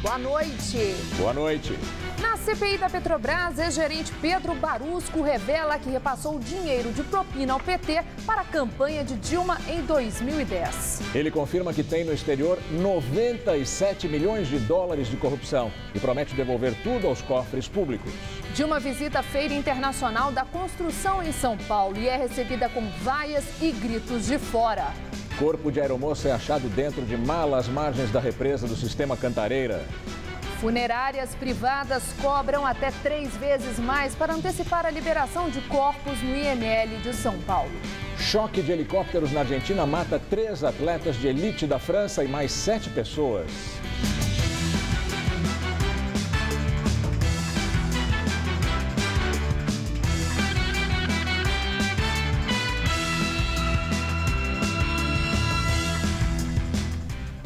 Boa noite. Boa noite. Na CPI da Petrobras, ex-gerente Pedro Barusco revela que repassou dinheiro de propina ao PT para a campanha de Dilma em 2010. Ele confirma que tem no exterior 97 milhões de dólares de corrupção e promete devolver tudo aos cofres públicos. Dilma visita a Feira Internacional da Construção em São Paulo e é recebida com vaias e gritos de fora. Corpo de aeromoça é achado dentro de mala às margens da represa do Sistema Cantareira. Funerárias privadas cobram até 3 vezes mais para antecipar a liberação de corpos no IML de São Paulo. Choque de helicópteros na Argentina mata 3 atletas de elite da França e mais 7 pessoas.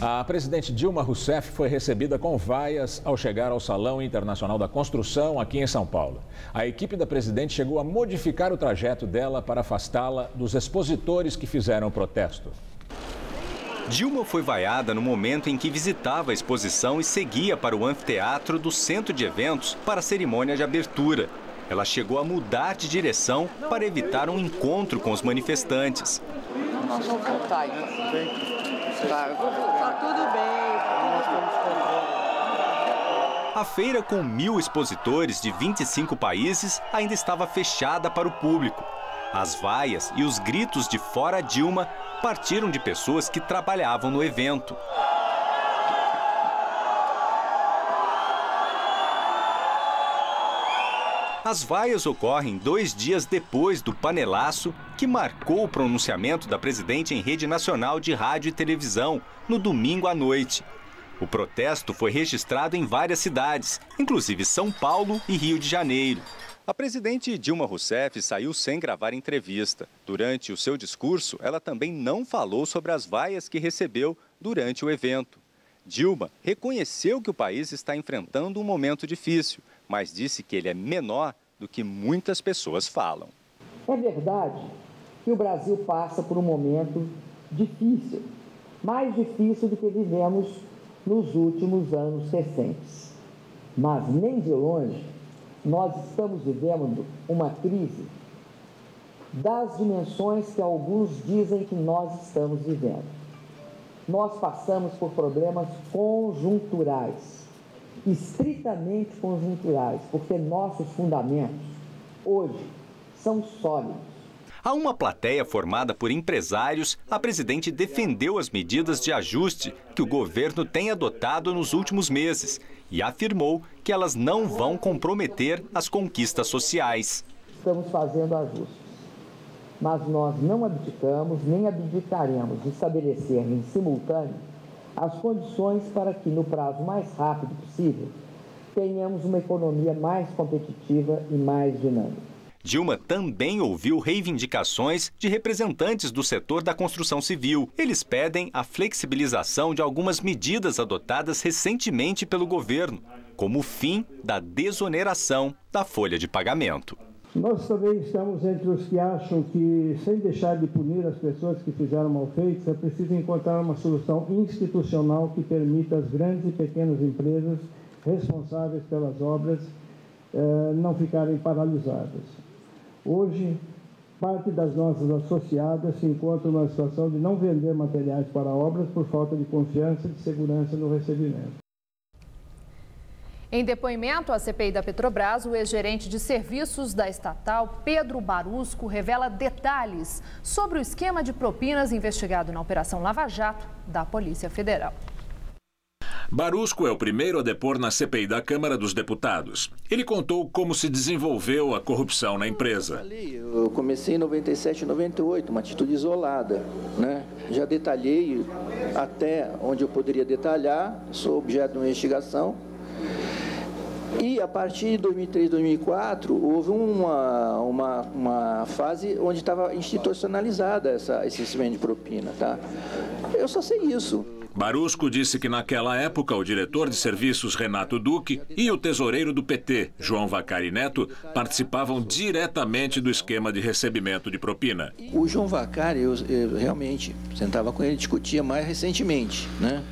A presidente Dilma Rousseff foi recebida com vaias ao chegar ao Salão Internacional da Construção aqui em São Paulo. A equipe da presidente chegou a modificar o trajeto dela para afastá-la dos expositores que fizeram o protesto. Dilma foi vaiada no momento em que visitava a exposição e seguia para o anfiteatro do centro de eventos para a cerimônia de abertura. Ela chegou a mudar de direção para evitar um encontro com os manifestantes. Nós vamos voltar aí. Tá tudo bem. A feira, com 1000 expositores de 25 países, ainda estava fechada para o público. As vaias e os gritos de "Fora Dilma" partiram de pessoas que trabalhavam no evento. As vaias ocorrem 2 dias depois do panelaço que marcou o pronunciamento da presidente em rede nacional de rádio e televisão, no domingo à noite. O protesto foi registrado em várias cidades, inclusive São Paulo e Rio de Janeiro. A presidente Dilma Rousseff saiu sem gravar entrevista. Durante o seu discurso, ela também não falou sobre as vaias que recebeu durante o evento. Dilma reconheceu que o país está enfrentando um momento difícil, mas disse que ele é menor do que muitas pessoas falam. É verdade que o Brasil passa por um momento difícil, mais difícil do que vivemos nos últimos anos recentes. Mas nem de longe nós estamos vivendo uma crise das dimensões que alguns dizem que nós estamos vivendo. Nós passamos por problemas conjunturais, estritamente conjunturais, porque nossos fundamentos, hoje, são sólidos. A uma plateia formada por empresários, a presidente defendeu as medidas de ajuste que o governo tem adotado nos últimos meses e afirmou que elas não vão comprometer as conquistas sociais. Estamos fazendo ajustes, mas nós não abdicamos nem abdicaremos de estabelecer em simultâneo as condições para que, no prazo mais rápido possível, tenhamos uma economia mais competitiva e mais dinâmica. Dilma também ouviu reivindicações de representantes do setor da construção civil. Eles pedem a flexibilização de algumas medidas adotadas recentemente pelo governo, como o fim da desoneração da folha de pagamento. Nós também estamos entre os que acham que, sem deixar de punir as pessoas que fizeram mal feitos, é preciso encontrar uma solução institucional que permita às grandes e pequenas empresas responsáveis pelas obras não ficarem paralisadas. Hoje, parte das nossas associadas se encontram numa situação de não vender materiais para obras por falta de confiança e de segurança no recebimento. Em depoimento à CPI da Petrobras, o ex-gerente de serviços da estatal, Pedro Barusco, revela detalhes sobre o esquema de propinas investigado na Operação Lava Jato da Polícia Federal. Barusco é o primeiro a depor na CPI da Câmara dos Deputados. Ele contou como se desenvolveu a corrupção na empresa. Eu comecei em 97, 98, uma atitude isolada, né? Já detalhei até onde eu poderia detalhar, sou objeto de uma investigação. E a partir de 2003, 2004, houve uma fase onde estava institucionalizada esse sistema de propina, tá? Eu só sei isso. Barusco disse que naquela época o diretor de serviços Renato Duque e o tesoureiro do PT, João Vacari Neto, participavam diretamente do esquema de recebimento de propina. O João Vacari, eu realmente sentava com ele e discutia mais recentemente, né?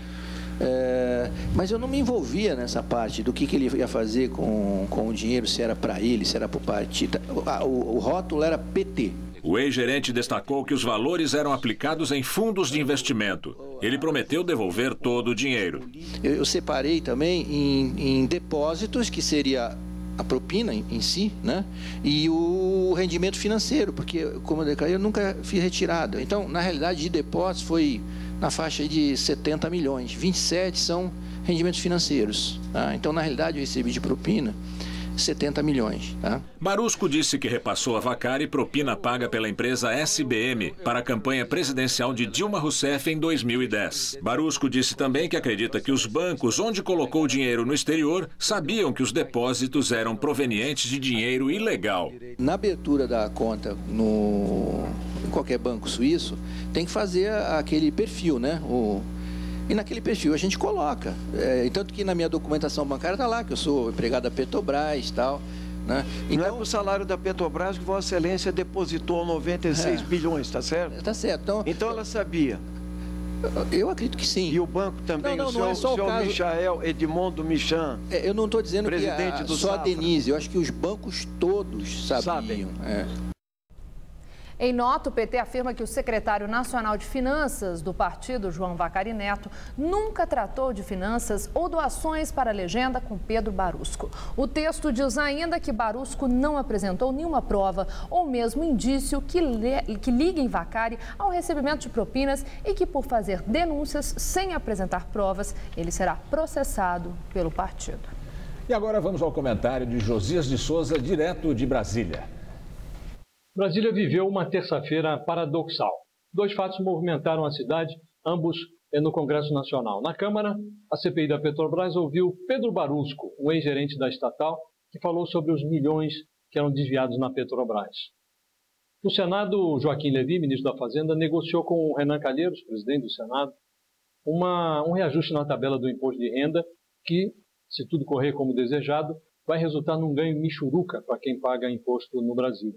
Mas eu não me envolvia nessa parte do que ele ia fazer com o dinheiro, se era para ele, se era para o partido. O rótulo era PT. O ex-gerente destacou que os valores eram aplicados em fundos de investimento. Ele prometeu devolver todo o dinheiro. Eu separei também em depósitos, que seria a propina em si, né? E o rendimento financeiro, porque, como eu declarei, eu nunca fiz retirada. Então, na realidade, de depósitos foi na faixa de 70 milhões. 27 são rendimentos financeiros. Tá? Então, na realidade, eu recebi de propina 70 milhões. Tá? Barusco disse que repassou a Vaccari propina paga pela empresa SBM para a campanha presidencial de Dilma Rousseff em 2010. Barusco disse também que acredita que os bancos onde colocou o dinheiro no exterior sabiam que os depósitos eram provenientes de dinheiro ilegal. Na abertura da conta em qualquer banco suíço, tem que fazer aquele perfil, né? E naquele perfil a gente coloca. Tanto que na minha documentação bancária está lá que eu sou empregado da Petrobras e tal. Né? Então, não é o salário da Petrobras que Vossa Excelência depositou 96 bilhões, tá certo? Está certo. Então ela sabia. Eu acredito que sim. E o banco também, não, o senhor caso... Michael Edmondo Michan. Eu não estou dizendo que só a Denise, eu acho que os bancos todos sabiam. Em nota, o PT afirma que o secretário nacional de Finanças do partido, João Vaccari Neto, nunca tratou de finanças ou doações para a legenda com Pedro Barusco. O texto diz ainda que Barusco não apresentou nenhuma prova ou mesmo indício que liguem Vaccari ao recebimento de propinas e que, por fazer denúncias sem apresentar provas, ele será processado pelo partido. E agora vamos ao comentário de Josias de Souza, direto de Brasília. Brasília viveu uma terça-feira paradoxal. 2 fatos movimentaram a cidade, ambos no Congresso Nacional. Na Câmara, a CPI da Petrobras ouviu Pedro Barusco, um ex-gerente da estatal, que falou sobre os milhões que eram desviados na Petrobras. No Senado, Joaquim Levy, ministro da Fazenda, negociou com o Renan Calheiros, presidente do Senado, um reajuste na tabela do imposto de renda que, se tudo correr como desejado, vai resultar num ganho michuruca para quem paga imposto no Brasil.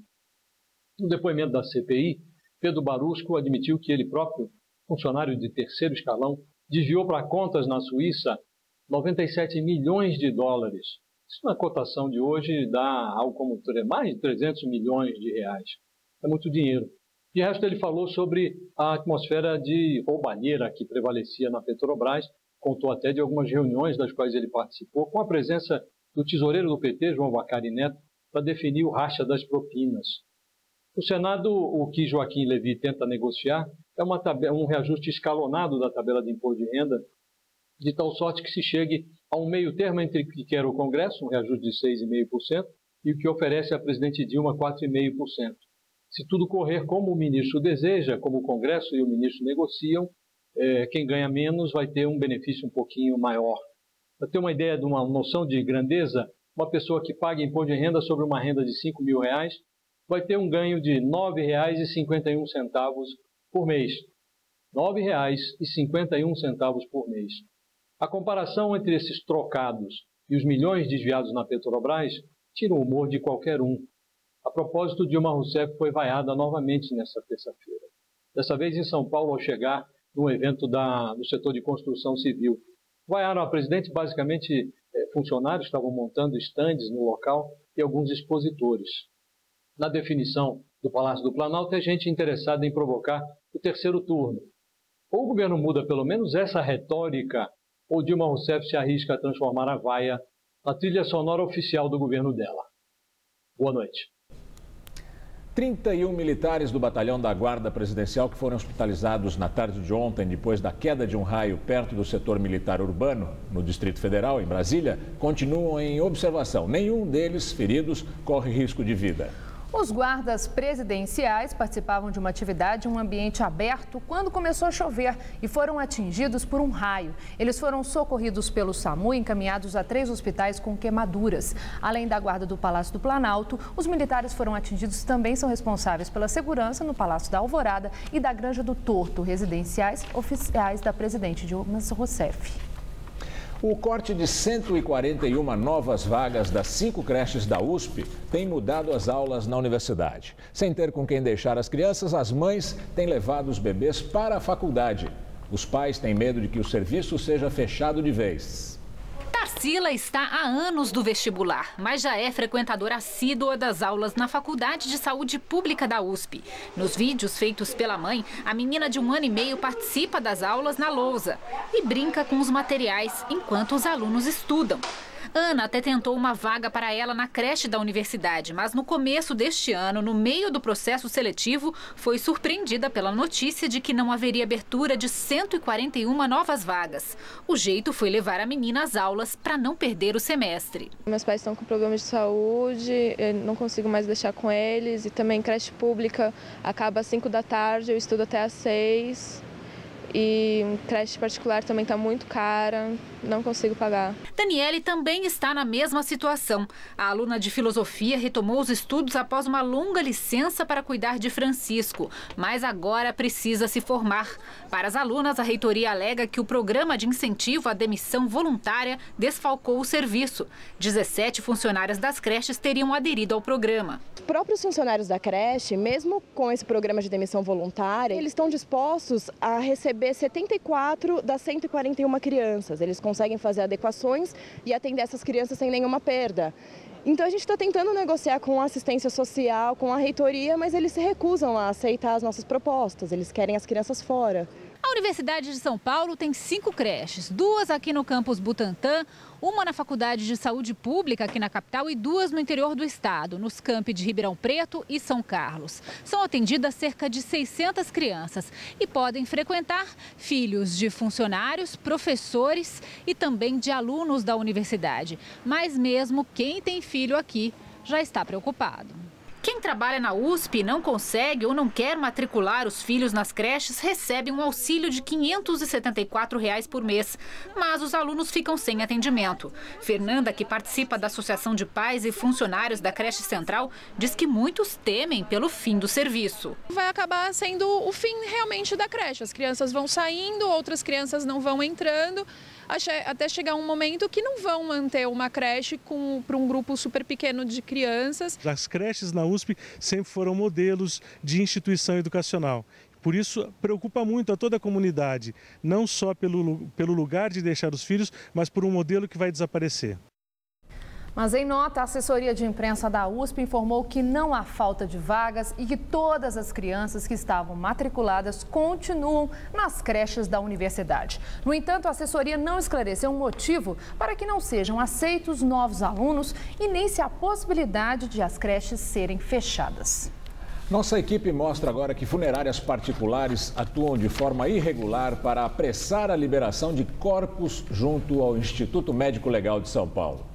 No depoimento da CPI, Pedro Barusco admitiu que ele próprio, funcionário de terceiro escalão, desviou para contas na Suíça 97 milhões de dólares. Isso na cotação de hoje dá algo como mais de 300 milhões de reais. É muito dinheiro. De resto, ele falou sobre a atmosfera de roubalheira que prevalecia na Petrobras, contou até de algumas reuniões das quais ele participou, com a presença do tesoureiro do PT, João Vaccari Neto, para definir o racha das propinas. No Senado, o que Joaquim Levy tenta negociar é um reajuste escalonado da tabela de imposto de renda, de tal sorte que se chegue a um meio termo entre o que quer o Congresso, um reajuste de 6,5%, e o que oferece a presidente Dilma, 4,5%. Se tudo correr como o ministro deseja, como o Congresso e o ministro negociam, quem ganha menos vai ter um benefício um pouquinho maior. Para ter uma ideia de uma noção de grandeza, uma pessoa que paga imposto de renda sobre uma renda de R$ 5.000 vai ter um ganho de R$ 9,51 por mês. R$ 9,51 por mês. A comparação entre esses trocados e os milhões desviados na Petrobras tira o humor de qualquer um. A propósito, Dilma Rousseff foi vaiada novamente nesta terça-feira. Dessa vez em São Paulo, ao chegar num evento do setor de construção civil. Vaiaram a presidente, basicamente funcionários estavam montando estandes no local e alguns expositores. Na definição do Palácio do Planalto, é gente interessada em provocar o terceiro turno. Ou o governo muda pelo menos essa retórica, ou Dilma Rousseff se arrisca a transformar a vaia na trilha sonora oficial do governo dela. Boa noite. 31 militares do batalhão da Guarda Presidencial que foram hospitalizados na tarde de ontem depois da queda de um raio perto do setor militar urbano, no Distrito Federal, em Brasília, continuam em observação. Nenhum deles, feridos, corre risco de vida. Os guardas presidenciais participavam de uma atividade em um ambiente aberto quando começou a chover e foram atingidos por um raio. Eles foram socorridos pelo SAMU e encaminhados a 3 hospitais com queimaduras. Além da guarda do Palácio do Planalto, os militares foram atingidos também são responsáveis pela segurança no Palácio da Alvorada e da Granja do Torto, residenciais oficiais da presidente Dilma Rousseff. O corte de 141 novas vagas das 5 creches da USP tem mudado as aulas na universidade. Sem ter com quem deixar as crianças, as mães têm levado os bebês para a faculdade. Os pais têm medo de que o serviço seja fechado de vez. Tarsila está há anos do vestibular, mas já é frequentadora assídua das aulas na Faculdade de Saúde Pública da USP. Nos vídeos feitos pela mãe, a menina de 1 ano e meio participa das aulas na lousa e brinca com os materiais enquanto os alunos estudam. Ana até tentou uma vaga para ela na creche da universidade, mas no começo deste ano, no meio do processo seletivo, foi surpreendida pela notícia de que não haveria abertura de 141 novas vagas. O jeito foi levar a menina às aulas para não perder o semestre. Meus pais estão com problemas de saúde, eu não consigo mais deixar com eles, e também creche pública acaba às 5 da tarde, eu estudo até às 6. E creche particular também está muito cara, não consigo pagar. Daniele também está na mesma situação. A aluna de filosofia retomou os estudos após uma longa licença para cuidar de Francisco, mas agora precisa se formar. Para as alunas, a reitoria alega que o programa de incentivo à demissão voluntária desfalcou o serviço. 17 funcionárias das creches teriam aderido ao programa. Os próprios funcionários da creche, mesmo com esse programa de demissão voluntária, eles estão dispostos a receber 74 das 141 crianças. Eles conseguem fazer adequações e atender essas crianças sem nenhuma perda. Então a gente está tentando negociar com a assistência social, com a reitoria, mas eles se recusam a aceitar as nossas propostas. Eles querem as crianças fora. A Universidade de São Paulo tem 5 creches, 2 aqui no campus Butantã, uma na Faculdade de Saúde Pública aqui na capital e 2 no interior do estado, nos campi de Ribeirão Preto e São Carlos. São atendidas cerca de 600 crianças e podem frequentar filhos de funcionários, professores e também de alunos da universidade. Mas mesmo quem tem filho aqui já está preocupado. Quem trabalha na USP e não consegue ou não quer matricular os filhos nas creches recebe um auxílio de R$ 574 por mês. Mas os alunos ficam sem atendimento. Fernanda, que participa da Associação de Pais e Funcionários da Creche Central, diz que muitos temem pelo fim do serviço. Vai acabar sendo o fim realmente da creche. As crianças vão saindo, outras crianças não vão entrando, até chegar um momento que não vão manter uma creche para um grupo super pequeno de crianças. As creches na USP sempre foram modelos de instituição educacional. Por isso, preocupa muito a toda a comunidade, não só pelo lugar de deixar os filhos, mas por um modelo que vai desaparecer. Mas em nota, a assessoria de imprensa da USP informou que não há falta de vagas e que todas as crianças que estavam matriculadas continuam nas creches da universidade. No entanto, a assessoria não esclareceu um motivo para que não sejam aceitos novos alunos e nem se há possibilidade de as creches serem fechadas. Nossa equipe mostra agora que funerárias particulares atuam de forma irregular para apressar a liberação de corpos junto ao Instituto Médico Legal de São Paulo.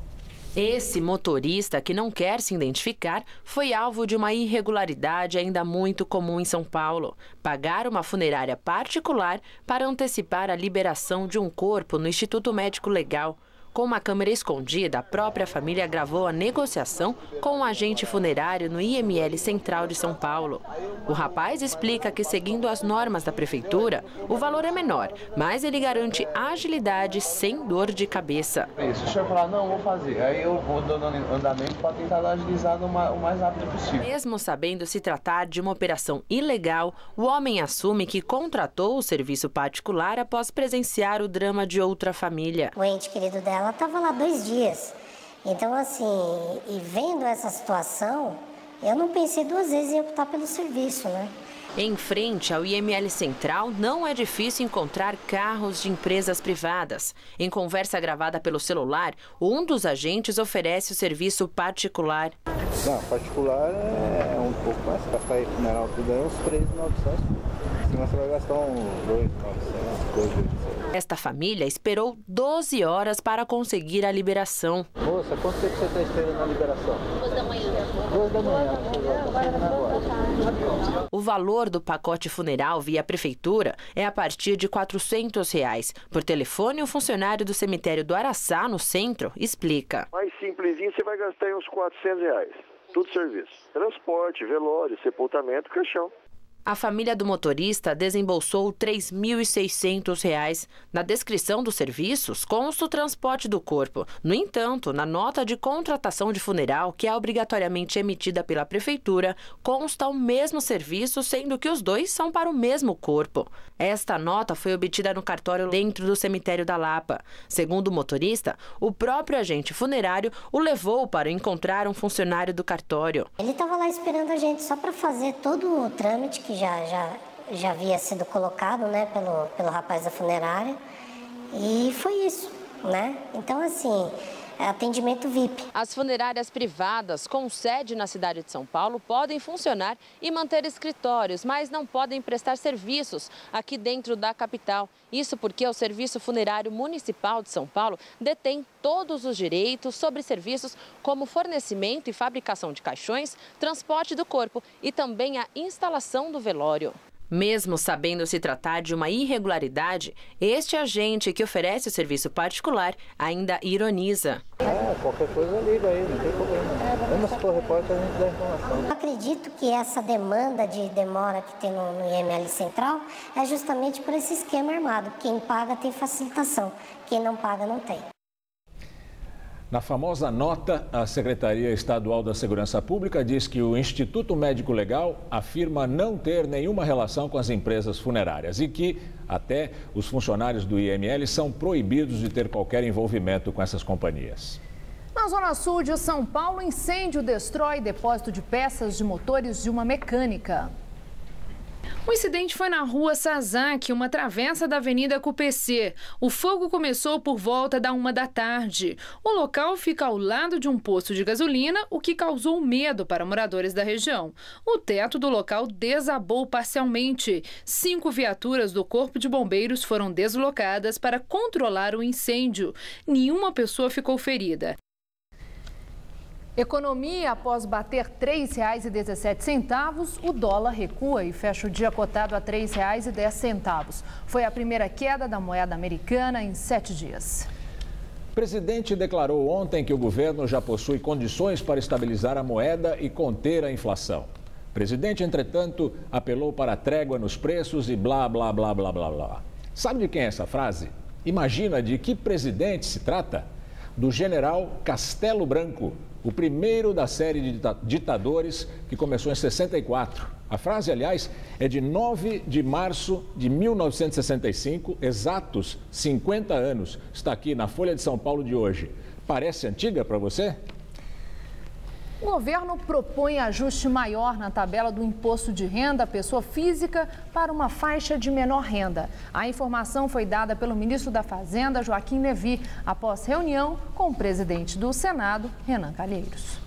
Esse motorista, que não quer se identificar, foi alvo de uma irregularidade ainda muito comum em São Paulo: pagar uma funerária particular para antecipar a liberação de um corpo no Instituto Médico Legal. Com uma câmera escondida, a própria família gravou a negociação com um agente funerário no IML Central de São Paulo. O rapaz explica que, seguindo as normas da prefeitura, o valor é menor, mas ele garante agilidade sem dor de cabeça. Se o senhor falar, não, vou fazer, aí eu vou dando andamento para tentar agilizar o mais rápido possível. Mesmo sabendo se tratar de uma operação ilegal, o homem assume que contratou o serviço particular após presenciar o drama de outra família. O ente querido dela estava lá 2 dias. Então, assim, e vendo essa situação, eu não pensei 2 vezes em optar pelo serviço, né? Em frente ao IML Central, não é difícil encontrar carros de empresas privadas. Em conversa gravada pelo celular, um dos agentes oferece o serviço particular. Não, particular é um pouco mais caro. Para ir funeral tudo é uns 3.900. Senão você vai gastar uns 2.900, Esta família esperou 12 horas para conseguir a liberação. Moça, quanto tempo você está esperando a liberação? 2 da manhã. 2 da manhã. O valor do pacote funeral via prefeitura é a partir de R$ 400. Por telefone, o funcionário do cemitério do Araçá, no centro, explica. Mais simplesinho, você vai gastar uns R$ 400. Tudo serviço. Transporte, velório, sepultamento, caixão. A família do motorista desembolsou R$ 3.600. Na descrição dos serviços, consta o transporte do corpo. No entanto, na nota de contratação de funeral, que é obrigatoriamente emitida pela prefeitura, consta o mesmo serviço, sendo que os dois são para o mesmo corpo. Esta nota foi obtida no cartório dentro do cemitério da Lapa. Segundo o motorista, o próprio agente funerário o levou para encontrar um funcionário do cartório. Ele estava lá esperando a gente só para fazer todo o trâmite que já havia sido colocado, né, pelo rapaz da funerária, e foi isso, né? Então, assim, atendimento VIP. As funerárias privadas com sede na cidade de São Paulo podem funcionar e manter escritórios, mas não podem prestar serviços aqui dentro da capital. Isso porque o Serviço Funerário Municipal de São Paulo detém todos os direitos sobre serviços como fornecimento e fabricação de caixões, transporte do corpo e também a instalação do velório. Mesmo sabendo se tratar de uma irregularidade, este agente que oferece o serviço particular ainda ironiza. Qualquer coisa liga aí, não tem problema. Mesmo se for repórter, a gente dá informação. Acredito que essa demanda de demora que tem no IML Central é justamente por esse esquema armado. Quem paga tem facilitação, quem não paga não tem. Na famosa nota, a Secretaria Estadual da Segurança Pública diz que o Instituto Médico Legal afirma não ter nenhuma relação com as empresas funerárias e que até os funcionários do IML são proibidos de ter qualquer envolvimento com essas companhias. Na zona sul de São Paulo, incêndio destrói depósito de peças de motores de uma mecânica. O incidente foi na rua Sazak, uma travessa da Avenida Cupecê. O fogo começou por volta da 1 da tarde. O local fica ao lado de um posto de gasolina, o que causou medo para moradores da região. O teto do local desabou parcialmente. 5 viaturas do Corpo de Bombeiros foram deslocadas para controlar o incêndio. Nenhuma pessoa ficou ferida. Economia, após bater R$ 3,17, o dólar recua e fecha o dia cotado a R$ 3,10. Foi a primeira queda da moeda americana em 7 dias. O presidente declarou ontem que o governo já possui condições para estabilizar a moeda e conter a inflação. O presidente, entretanto, apelou para a trégua nos preços e blá, blá, blá, blá, blá, blá. Sabe de quem é essa frase? Imagina de que presidente se trata? Do general Castelo Branco, o primeiro da série de ditadores que começou em 64. A frase, aliás, é de 9 de março de 1965, exatos 50 anos. Está aqui na Folha de São Paulo de hoje. Parece antiga para você? O governo propõe ajuste maior na tabela do imposto de renda à pessoa física para uma faixa de menor renda. A informação foi dada pelo ministro da Fazenda, Joaquim Levy, após reunião com o presidente do Senado, Renan Calheiros.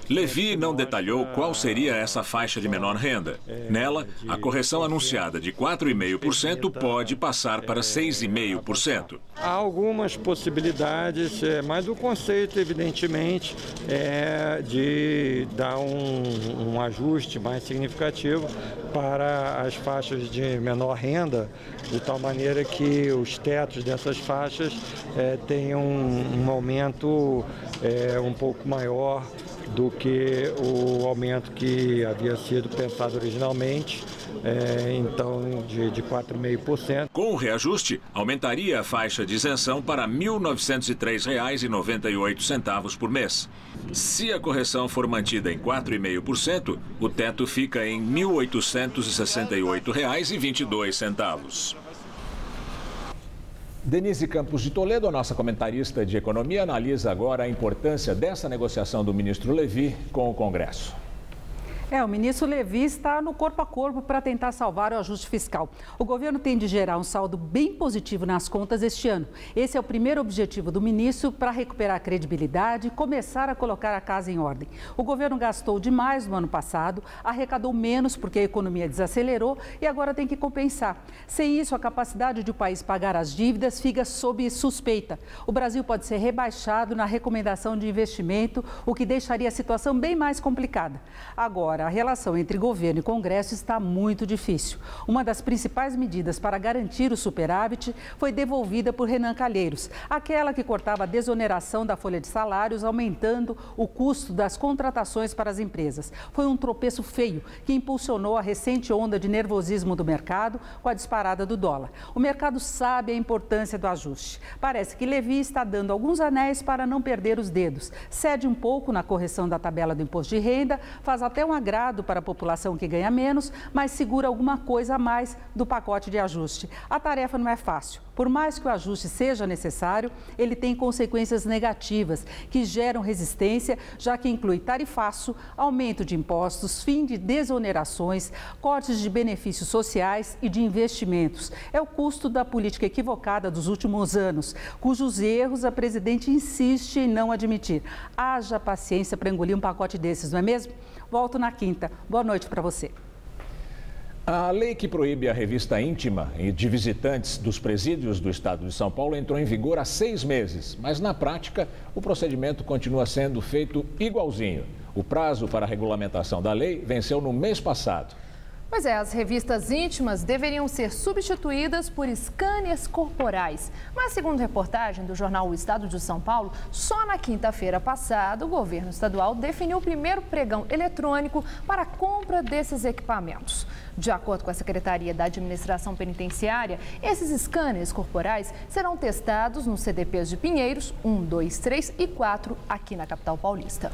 Levy não detalhou qual seria essa faixa de menor renda. Nela, a correção anunciada de 4,5% pode passar para 6,5%. Há algumas possibilidades, mas o conceito, evidentemente, é de dar um ajuste mais significativo para as faixas de menor renda, de tal maneira que os tetos dessas faixas tenham um aumento um pouco maior do que o aumento que havia sido pensado originalmente, então de 4,5%. Com o reajuste, aumentaria a faixa de isenção para R$ 1.903,98 por mês. Se a correção for mantida em 4,5%, o teto fica em R$ 1.868,22. Denise Campos de Toledo, a nossa comentarista de economia, analisa agora a importância dessa negociação do ministro Levy com o Congresso. O ministro Levy está no corpo a corpo para tentar salvar o ajuste fiscal. O governo tem de gerar um saldo bem positivo nas contas este ano. Esse é o primeiro objetivo do ministro para recuperar a credibilidade e começar a colocar a casa em ordem. O governo gastou demais no ano passado, arrecadou menos porque a economia desacelerou e agora tem que compensar. Sem isso, a capacidade de o país pagar as dívidas fica sob suspeita. O Brasil pode ser rebaixado na recomendação de investimento, o que deixaria a situação bem mais complicada. Agora, agora, a relação entre governo e Congresso está muito difícil. Uma das principais medidas para garantir o superávit foi devolvida por Renan Calheiros, aquela que cortava a desoneração da folha de salários, aumentando o custo das contratações para as empresas. Foi um tropeço feio que impulsionou a recente onda de nervosismo do mercado com a disparada do dólar. O mercado sabe a importância do ajuste. Parece que Levi está dando alguns anéis para não perder os dedos. Cede um pouco na correção da tabela do imposto de renda, faz até um agrado para a população que ganha menos, mas segura alguma coisa a mais do pacote de ajuste. A tarefa não é fácil. Por mais que o ajuste seja necessário, ele tem consequências negativas que geram resistência, já que inclui tarifaço, aumento de impostos, fim de desonerações, cortes de benefícios sociais e de investimentos. É o custo da política equivocada dos últimos anos, cujos erros a presidente insiste em não admitir. Haja paciência para engolir um pacote desses, não é mesmo? Volto na quinta. Boa noite para você. A lei que proíbe a revista íntima de visitantes dos presídios do estado de São Paulo entrou em vigor há 6 meses, mas na prática o procedimento continua sendo feito igualzinho. O prazo para a regulamentação da lei venceu no mês passado. Pois é, as revistas íntimas deveriam ser substituídas por scanners corporais. Mas, segundo reportagem do jornal O Estado de São Paulo, só na quinta-feira passada, o governo estadual definiu o primeiro pregão eletrônico para a compra desses equipamentos. De acordo com a Secretaria da Administração Penitenciária, esses scanners corporais serão testados nos CDPs de Pinheiros 1, 2, 3 e 4, aqui na capital paulista.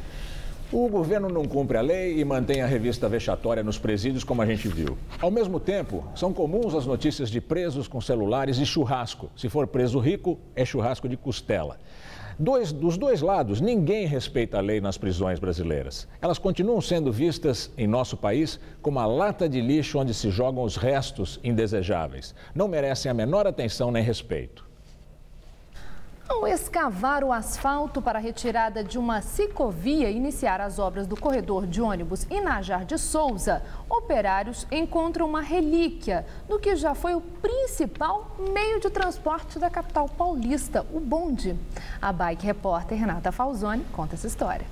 O governo não cumpre a lei e mantém a revista vexatória nos presídios, como a gente viu. Ao mesmo tempo, são comuns as notícias de presos com celulares e churrasco. Se for preso rico, é churrasco de costela. Dos dois lados, ninguém respeita a lei nas prisões brasileiras. Elas continuam sendo vistas em nosso país como a lata de lixo onde se jogam os restos indesejáveis. Não merecem a menor atenção nem respeito. Ao escavar o asfalto para a retirada de uma ciclovia e iniciar as obras do corredor de ônibus Inajar de Souza, operários encontram uma relíquia do que já foi o principal meio de transporte da capital paulista, o bonde. A Bike Repórter Renata Falzoni conta essa história.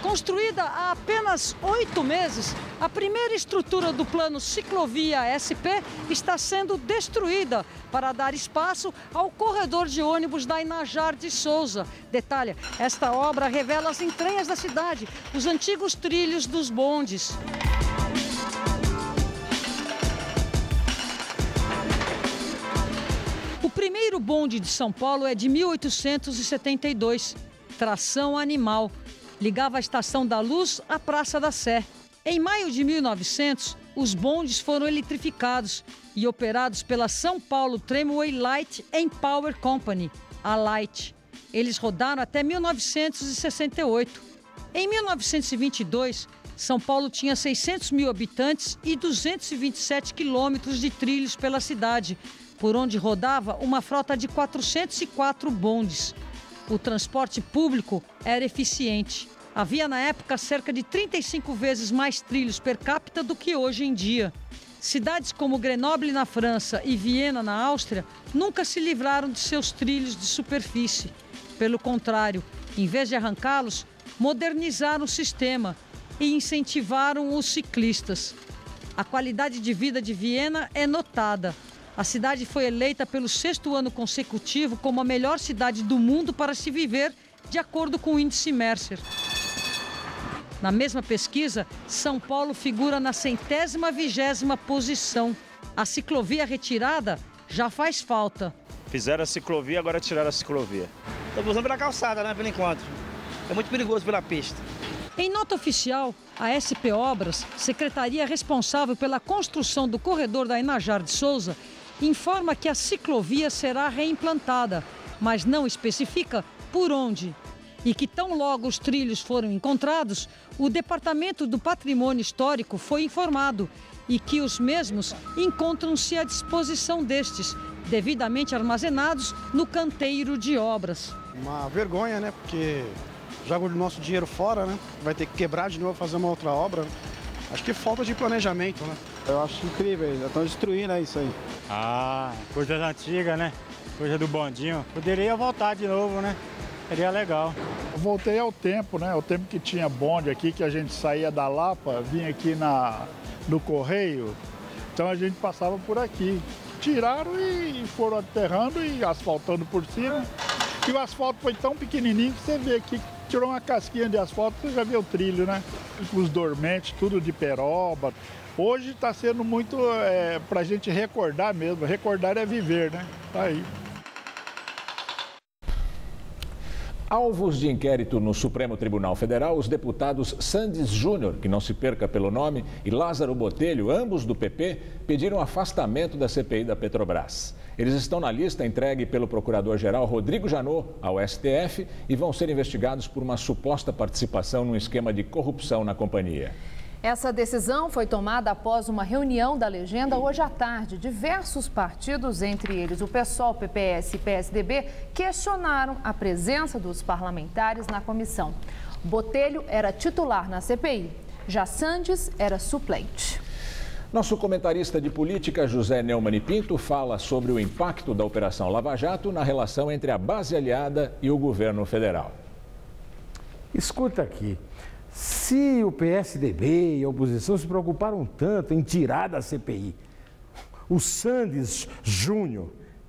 Construída há apenas 8 meses, a primeira estrutura do plano Ciclovia SP está sendo destruída para dar espaço ao corredor de ônibus da Inajar de Souza. Detalhe, esta obra revela as entranhas da cidade, os antigos trilhos dos bondes. O primeiro bonde de São Paulo é de 1872, tração animal. Ligava a Estação da Luz à Praça da Sé. Em maio de 1900, os bondes foram eletrificados e operados pela São Paulo Tramway Light and Power Company, a Light. Eles rodaram até 1968. Em 1922, São Paulo tinha 600 mil habitantes e 227 quilômetros de trilhos pela cidade, por onde rodava uma frota de 404 bondes. O transporte público era eficiente. Havia na época cerca de 35 vezes mais trilhos per capita do que hoje em dia. Cidades como Grenoble na França e Viena na Áustria nunca se livraram de seus trilhos de superfície. Pelo contrário, em vez de arrancá-los, modernizaram o sistema e incentivaram os ciclistas. A qualidade de vida de Viena é notada. A cidade foi eleita pelo 6º ano consecutivo como a melhor cidade do mundo para se viver, de acordo com o índice Mercer. Na mesma pesquisa, São Paulo figura na 120ª posição. A ciclovia retirada já faz falta. Fizeram a ciclovia, agora tiraram a ciclovia. Estamos usando pela calçada, né, por enquanto. É muito perigoso pela pista. Em nota oficial, a SP Obras, secretaria responsável pela construção do corredor da Inajar de Souza, informa que a ciclovia será reimplantada, mas não especifica por onde. E que tão logo os trilhos foram encontrados, o Departamento do Patrimônio Histórico foi informado e que os mesmos encontram-se à disposição destes, devidamente armazenados no canteiro de obras. Uma vergonha, né? Porque joga o nosso dinheiro fora, né? Vai ter que quebrar de novo, fazer uma outra obra. Acho que falta de planejamento, né? Eu acho incrível, já estão destruindo isso aí. Ah, coisas antigas, né? Coisa do bondinho. Poderia voltar de novo, né? Seria legal. Voltei ao tempo, né? O tempo que tinha bonde aqui, que a gente saía da Lapa, vinha aqui no Correio, então a gente passava por aqui. Tiraram e foram aterrando e asfaltando por cima. E o asfalto foi tão pequenininho que você vê aqui, tirou uma casquinha de asfalto, você já vê o trilho, né? Os dormentes, tudo de peroba. Hoje está sendo muito para a gente recordar mesmo. Recordar é viver, né? Tá aí. Alvos de inquérito no Supremo Tribunal Federal, os deputados Sandes Júnior, que não se perca pelo nome, e Lázaro Botelho, ambos do PP, pediram afastamento da CPI da Petrobras. Eles estão na lista entregue pelo procurador-geral Rodrigo Janot ao STF e vão ser investigados por uma suposta participação num esquema de corrupção na companhia. Essa decisão foi tomada após uma reunião da legenda hoje à tarde. Diversos partidos, entre eles o PSOL, PPS e PSDB, questionaram a presença dos parlamentares na comissão. Botelho era titular na CPI, já Sandes era suplente. Nosso comentarista de política, José Neumann e Pinto, fala sobre o impacto da Operação Lava Jato na relação entre a base aliada e o governo federal. Escuta aqui. Se o PSDB e a oposição se preocuparam tanto em tirar da CPI o Sandes Júnior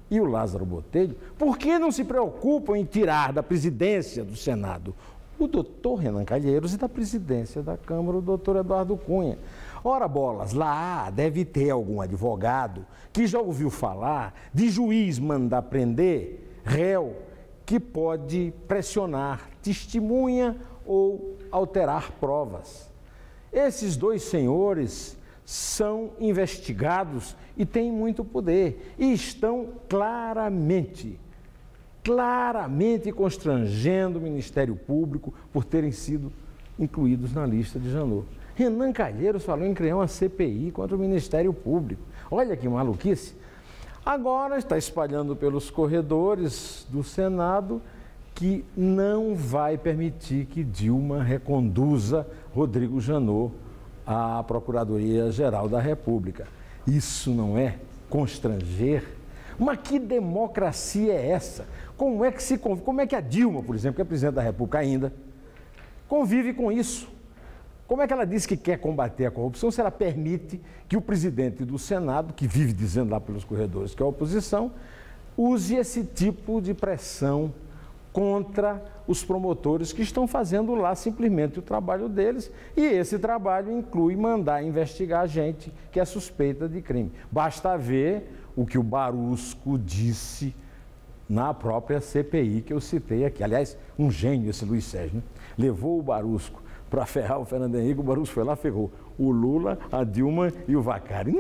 e o Lázaro Botelho, por que não se preocupam em tirar da presidência do Senado o doutor Renan Calheiros e da presidência da Câmara o doutor Eduardo Cunha? Ora bolas, lá deve ter algum advogado que já ouviu falar de juiz mandar prender réu que pode pressionar testemunha ou alterar provas. Esses dois senhores são investigados e têm muito poder e estão claramente constrangendo o Ministério Público por terem sido incluídos na lista de Janot. Renan Calheiros falou em criar uma CPI contra o Ministério Público. Olha que maluquice. Agora está espalhando pelos corredores do Senado que não vai permitir que Dilma reconduza Rodrigo Janot à Procuradoria-Geral da República. Isso não é constranger? Mas que democracia é essa? Como é que a Dilma, por exemplo, que é presidente da República ainda, convive com isso? Como é que ela diz que quer combater a corrupção se ela permite que o presidente do Senado, que vive dizendo lá pelos corredores que é a oposição, use esse tipo de pressão contra os promotores que estão fazendo lá simplesmente o trabalho deles, e esse trabalho inclui mandar investigar gente que é suspeita de crime. Basta ver o que o Barusco disse na própria CPI que eu citei aqui. Aliás, um gênio esse Luiz Sérgio, né? Levou o Barusco para ferrar o Fernando Henrique, o Barusco foi lá, ferrou o Lula, a Dilma e o Vacari.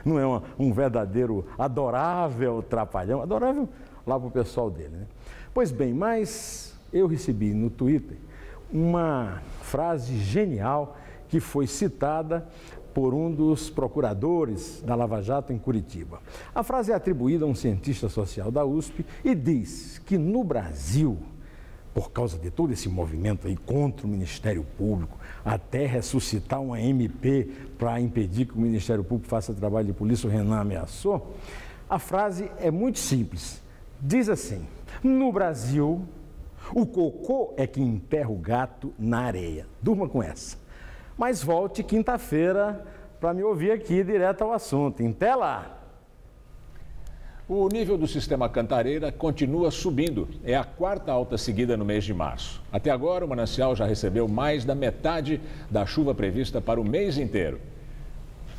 Não é um verdadeiro adorável trapalhão, adorável lá para o pessoal dele, né? Pois bem, mas eu recebi no Twitter uma frase genial que foi citada por um dos procuradores da Lava Jato em Curitiba. A frase é atribuída a um cientista social da USP e diz que no Brasil, por causa de todo esse movimento aí contra o Ministério Público, até ressuscitar uma MP para impedir que o Ministério Público faça trabalho de polícia, o Renan ameaçou, a frase é muito simples. Diz assim: no Brasil, o cocô é que enterra o gato na areia. Durma com essa. Mas volte quinta-feira para me ouvir aqui direto ao assunto. Até lá! O nível do sistema Cantareira continua subindo. É a quarta alta seguida no mês de março. Até agora, o manancial já recebeu mais da metade da chuva prevista para o mês inteiro.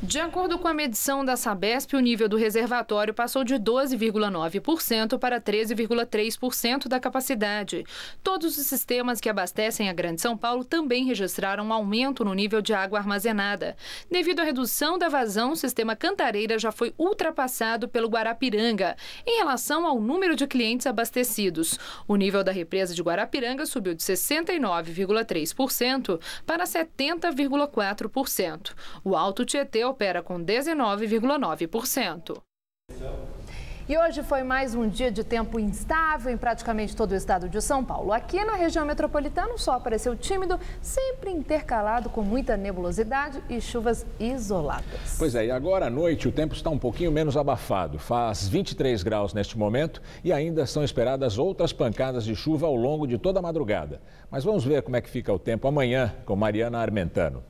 De acordo com a medição da Sabesp, o nível do reservatório passou de 12,9% para 13,3% da capacidade. Todos os sistemas que abastecem a Grande São Paulo também registraram um aumento no nível de água armazenada. Devido à redução da vazão, o sistema Cantareira já foi ultrapassado pelo Guarapiranga em relação ao número de clientes abastecidos. O nível da represa de Guarapiranga subiu de 69,3% para 70,4%. O Alto Tietê opera com 19,9%. E hoje foi mais um dia de tempo instável em praticamente todo o estado de São Paulo. Aqui na região metropolitana, o sol apareceu tímido, sempre intercalado com muita nebulosidade e chuvas isoladas. Pois é, e agora à noite o tempo está um pouquinho menos abafado. Faz 23 graus neste momento e ainda são esperadas outras pancadas de chuva ao longo de toda a madrugada. Mas vamos ver como é que fica o tempo amanhã com Mariana Armentano.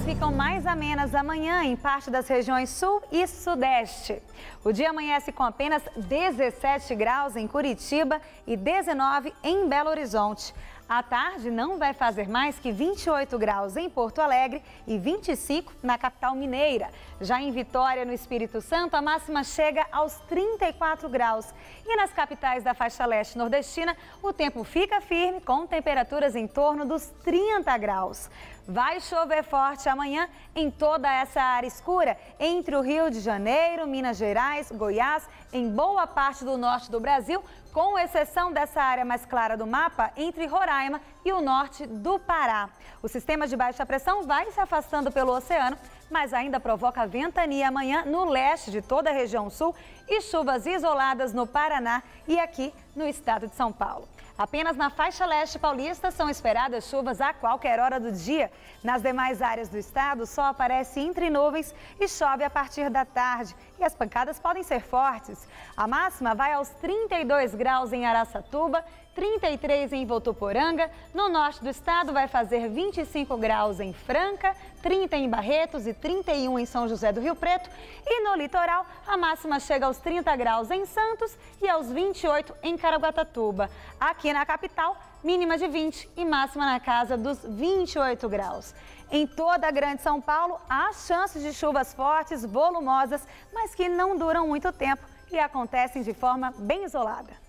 Ficam mais amenas amanhã em parte das regiões sul e sudeste. O dia amanhece com apenas 17 graus em Curitiba e 19 em Belo Horizonte. À tarde não vai fazer mais que 28 graus em Porto Alegre e 25 na capital mineira. Já em Vitória, no Espírito Santo, a máxima chega aos 34 graus. E nas capitais da faixa leste nordestina, o tempo fica firme com temperaturas em torno dos 30 graus. Vai chover forte amanhã em toda essa área escura, entre o Rio de Janeiro, Minas Gerais, Goiás, em boa parte do norte do Brasil, com exceção dessa área mais clara do mapa, entre Roraima e o norte do Pará. O sistema de baixa pressão vai se afastando pelo oceano, mas ainda provoca ventania amanhã no leste de toda a região sul e chuvas isoladas no Paraná e aqui no estado de São Paulo. Apenas na faixa leste paulista são esperadas chuvas a qualquer hora do dia. Nas demais áreas do estado, o sol aparece entre nuvens e chove a partir da tarde. E as pancadas podem ser fortes. A máxima vai aos 32 graus em Araçatuba, 33 em Votuporanga. No norte do estado vai fazer 25 graus em Franca, 30 em Barretos e 31 em São José do Rio Preto. E no litoral, a máxima chega aos 30 graus em Santos e aos 28 em Caraguatatuba. Aqui na capital, mínima de 20 e máxima na casa dos 28 graus. Em toda a Grande São Paulo, há chances de chuvas fortes, volumosas, mas que não duram muito tempo e acontecem de forma bem isolada.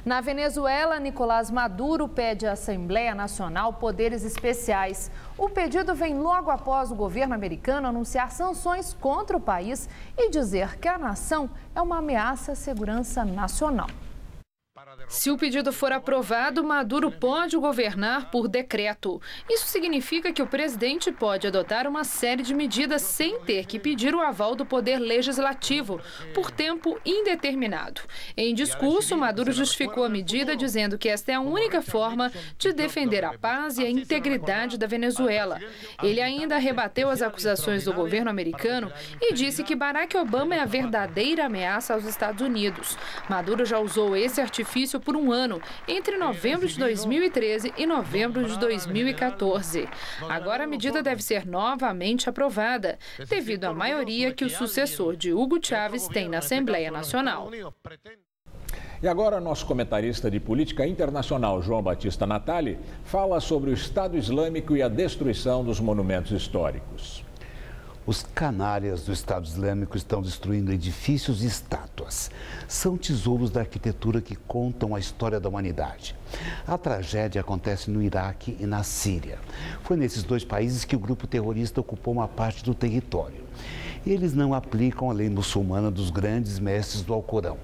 Na Venezuela, Nicolás Maduro pede à Assembleia Nacional poderes especiais. O pedido vem logo após o governo americano anunciar sanções contra o país e dizer que a nação é uma ameaça à segurança nacional. Se o pedido for aprovado, Maduro pode governar por decreto. Isso significa que o presidente pode adotar uma série de medidas sem ter que pedir o aval do poder legislativo, por tempo indeterminado. Em discurso, Maduro justificou a medida dizendo que esta é a única forma de defender a paz e a integridade da Venezuela. Ele ainda rebateu as acusações do governo americano e disse que Barack Obama é a verdadeira ameaça aos Estados Unidos. Maduro já usou esse artifício por um ano, entre novembro de 2013 e novembro de 2014. Agora a medida deve ser novamente aprovada, devido à maioria que o sucessor de Hugo Chávez tem na Assembleia Nacional. E agora nosso comentarista de política internacional, João Batista Natali, fala sobre o Estado Islâmico e a destruição dos monumentos históricos. Os canalhas do Estado Islâmico estão destruindo edifícios e estátuas. São tesouros da arquitetura que contam a história da humanidade. A tragédia acontece no Iraque e na Síria. Foi nesses dois países que o grupo terrorista ocupou uma parte do território. Eles não aplicam a lei muçulmana dos grandes mestres do Alcorão.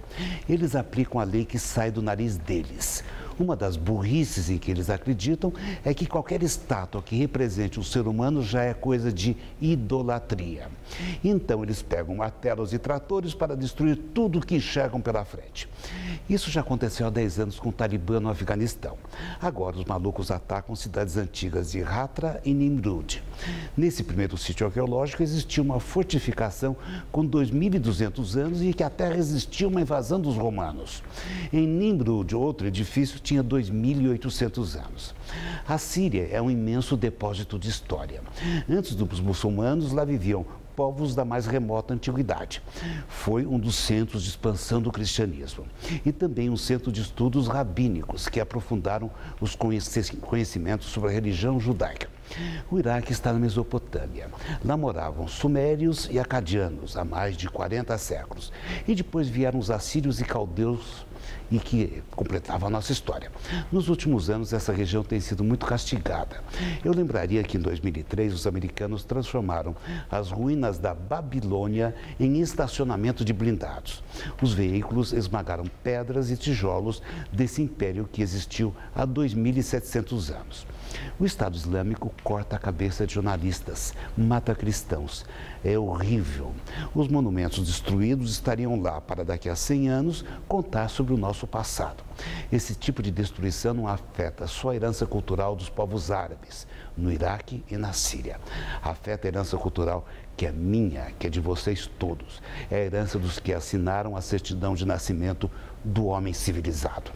Eles aplicam a lei que sai do nariz deles. Uma das burrices em que eles acreditam é que qualquer estátua que represente um ser humano já é coisa de idolatria. Então eles pegam martelos e tratores para destruir tudo que enxergam pela frente. Isso já aconteceu há 10 anos com o Talibã no Afeganistão. Agora os malucos atacam cidades antigas de Hatra e Nimrud. Nesse primeiro sítio arqueológico existia uma fortificação com 2.200 anos e que até resistiu a uma invasão dos romanos. Em Nimrud, outro edifício tinha 2.800 anos. A Síria é um imenso depósito de história. Antes dos muçulmanos, lá viviam povos da mais remota antiguidade. Foi um dos centros de expansão do cristianismo e também um centro de estudos rabínicos que aprofundaram os conhecimentos sobre a religião judaica. O Iraque está na Mesopotâmia. Lá moravam sumérios e acadianos há mais de 40 séculos. E depois vieram os assírios e caldeus e que completava a nossa história. Nos últimos anos, essa região tem sido muito castigada. Eu lembraria que em 2003, os americanos transformaram as ruínas da Babilônia em estacionamento de blindados. Os veículos esmagaram pedras e tijolos desse império que existiu há 2.700 anos. O Estado Islâmico corta a cabeça de jornalistas, mata cristãos. É horrível. Os monumentos destruídos estariam lá para daqui a 100 anos contar sobre o nosso passado. Esse tipo de destruição não afeta só a herança cultural dos povos árabes, no Iraque e na Síria. Afeta a herança cultural que é minha, que é de vocês todos. É a herança dos que assinaram a certidão de nascimento do homem civilizado.